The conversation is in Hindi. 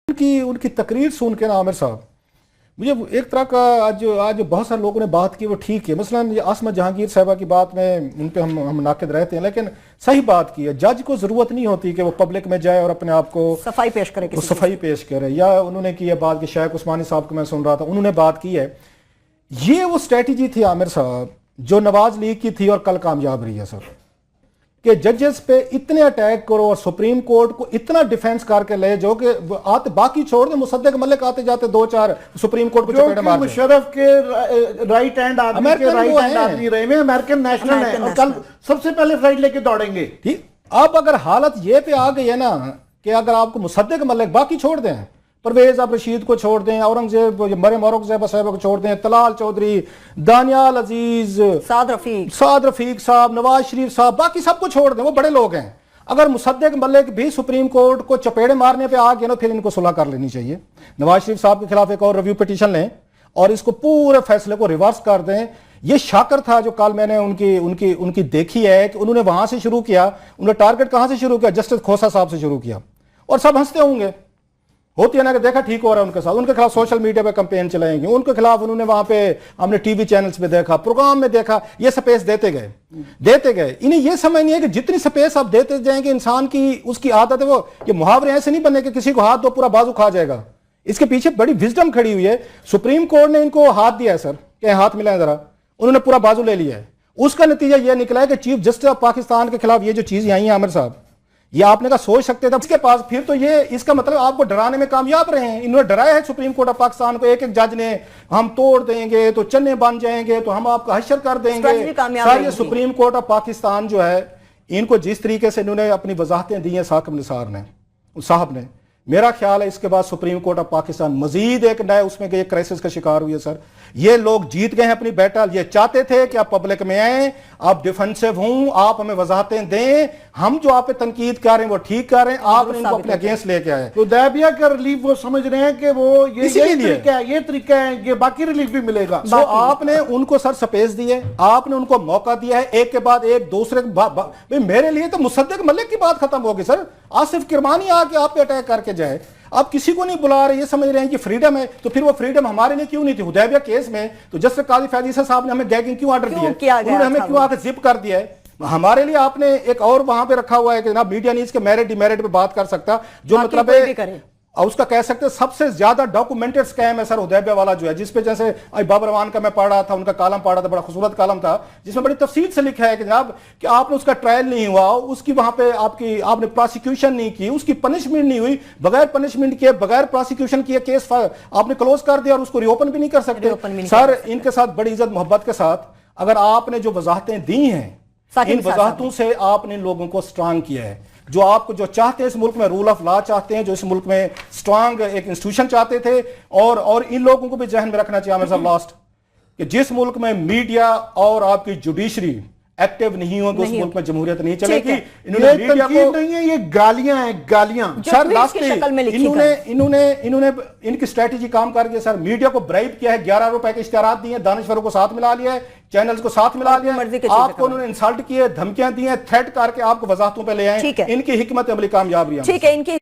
उनकी उनकी तकरीर सुन के ना आमिर साहब, मुझे एक तरह का आज बहुत सारे लोगों ने बात की वो ठीक है। मसलन ये आसमा जहांगीर साहबा की बात में उन पे हम नाकिद रहते हैं, लेकिन सही बात की है। जज को जरूरत नहीं होती कि वो पब्लिक में जाए और अपने आप को सफाई पेश करे। या उन्होंने की है बात कि शेख उस्मानी साहब को मैं सुन रहा था, उन्होंने बात की है। ये वो स्ट्रेटजी थी आमिर साहब जो नवाज लीग की थी और कल कामयाब रही है सर, कि जजेस पे इतने अटैक करो और सुप्रीम कोर्ट को इतना डिफेंस करके ले जो कि आते बाकी छोड़ दे, मुसद्दक मलिक आते जाते 2-4 सुप्रीम कोर्ट को चपेट मार मुशर्रफ के राइट हैंड आदमी रहे में अमेरिकन नेशनल है और कल सबसे पहले फ्लाइट लेके दौड़ेंगे। ठीक, अब अगर हालत ये पे आ गई है ना कि अगर आपको मुसद्दक मलिक बाकी छोड़ दें, परवेज अब रशीद को छोड़ दें, औरंगजेब मरियम औरंगजेब साहब को छोड़ दें, तलाल चौधरी, दानियाल अजीज, साद रफीक साहब, नवाज शरीफ साहब, बाकी सबको छोड़ दें, वो बड़े लोग हैं। अगर मुसद्दक मलिक भी सुप्रीम कोर्ट को चपेड़े मारने पे आ गए ना, फिर इनको सुलह कर लेनी चाहिए। नवाज शरीफ साहब के खिलाफ एक और रिव्यू पिटीशन लें और इसको पूरे फैसले को रिवर्स कर दें। ये शाकर था जो कल मैंने उनकी देखी है कि उन्होंने वहां से शुरू किया। उन्होंने टारगेट कहां से शुरू किया? जस्टिस खोसा साहब से शुरू किया। और सब हंसते होंगे, होती है ना कि देखा ठीक हो रहा है उनके साथ, उनके खिलाफ सोशल मीडिया पे कैंपेन चलाएंगे, उनके खिलाफ उन्होंने वहां पे हमने टीवी चैनल्स पे देखा, प्रोग्राम में देखा, ये स्पेस देते गए। इन्हें ये समझ नहीं है कि जितनी स्पेस आप देते जाएंगे इंसान की उसकी आदत है। वो ये मुहावरे ऐसे नहीं बने कि किसी को हाथ दो पूरा बाजू खा जाएगा। इसके पीछे बड़ी विजडम खड़ी हुई है। सुप्रीम कोर्ट ने इनको हाथ दिया है सर, क्या हाथ मिलाएं जरा, उन्होंने पूरा बाजू ले लिया है। उसका नतीजा यह निकला है कि चीफ जस्टिस ऑफ पाकिस्तान के खिलाफ ये जो चीज आई है आमिर साहब, ये आपने कहा सोच सकते थे इसके पास, फिर तो ये इसका मतलब आपको डराने में कामयाब रहे हैं। इन्होंने डराया है सुप्रीम कोर्ट ऑफ पाकिस्तान को, एक जज ने, हम तोड़ देंगे तो चन्ने बन जाएंगे तो हम आपका हशर कर देंगे। सर ये सुप्रीम कोर्ट ऑफ पाकिस्तान जो है, इनको जिस तरीके से इन्होंने अपनी वजाहतें दी हैं साकिब निसार साहब ने, मेरा ख्याल है इसके बाद सुप्रीम कोर्ट ऑफ पाकिस्तान मजीद एक नए उसमें एक क्राइसिस का शिकार हुई है सर। ये लोग जीत गए हैं अपनी बैटल। ये चाहते थे कि आप पब्लिक में आए, आप डिफेंसिव हूं, आप हमें वजाहतें दें, हम जो आप पे तनकीद कर रहे हैं वो ठीक कर रहे हैं, आप इनको अपने अगेंस्ट लेके आए। तो दैबिया का रिलीफ वो समझ रहे हैं कि वो ये तरीका है, ये बाकी रिलीफ भी मिलेगा। तो आपने उनको सर स्पेस दी है, आपने उनको मौका दिया है, एक के बाद एक दूसरे के मेरे लिए तो मुसद्दक मलिक की बात खत्म होगी सर। आसिफ किरमानी आके आप पे अटैक करके जाए, आप किसी को नहीं बुला रहे, ये समझ रहे हैं कि फ्रीडम है, तो फिर वो फ्रीडम हमारे लिए क्यों नहीं थी? हुदैबिया केस में तो जस्टिस काजी फैज ईसा साहब ने हमें गैगिंग क्यों ऑर्डर दिया, उन्होंने हमें क्यों आकर जिप कर दिया है? हमारे लिए आपने एक और वहां पे रखा हुआ है कि जनाब मीडिया नहीं इसके मेरिट डिमेरिट पे बात कर सकता, जो मतलब है और उसका कह सकते हैं सबसे ज्यादा डॉक्यूमेंटेड स्कैम है सर हुदैबिया वाला जो है, जिसपे जैसे बाबर रवान का मैं पढ़ रहा था, उनका कालम पढ़ रहा था, बड़ा खूबसूरत कालम था जिसमें बड़ी तफसील से लिखा है कि जनाब कि आपने उसका ट्रायल नहीं हुआ, उसकी वहां पे आपने प्रोसिक्यूशन नहीं की, उसकी पनिशमेंट नहीं हुई, बगैर पनिशमेंट किए, बगैर प्रोसिक्यूशन किए केस आपने क्लोज कर दिया और उसको रिओपन भी नहीं कर सकते। सर इनके साथ बड़ी इज्जत मोहब्बत के साथ अगर आपने जो वजाहतें दी हैं, इन वजाहतों से आपने लोगों को स्ट्रांग किया है। जो चाहते हैं इस मुल्क में रूल ऑफ लॉ चाहते हैं, जो इस मुल्क में स्ट्रांग एक इंस्टीट्यूशन चाहते थे, और इन लोगों को भी जहन में रखना चाहिए आमिर साहब लास्ट कि जिस मुल्क में मीडिया और आपकी जुडिशरी एक्टिव नहीं होगी उस मुल्क में जमहूरियत नहीं चलेगी। इन्होंने मीडिया को नहीं है, ये गालियां हैं, गालियां सर इन्होंने इनकी स्ट्रेटेजी काम कर गई सर। मीडिया को ब्राइब किया है, 11 रुपए के इश्तेहार दिए, दानिश्वरों को साथ मिला लिया है, चैनल्स को साथ मिला लिया, आपको उन्होंने इंसल्ट किए, धमकियां दी हैं, थ्रेट करके आपको वजाहतों पे ले आए। इनकी हिकमत अमली कामयाब रही है। ठीक है, इनकी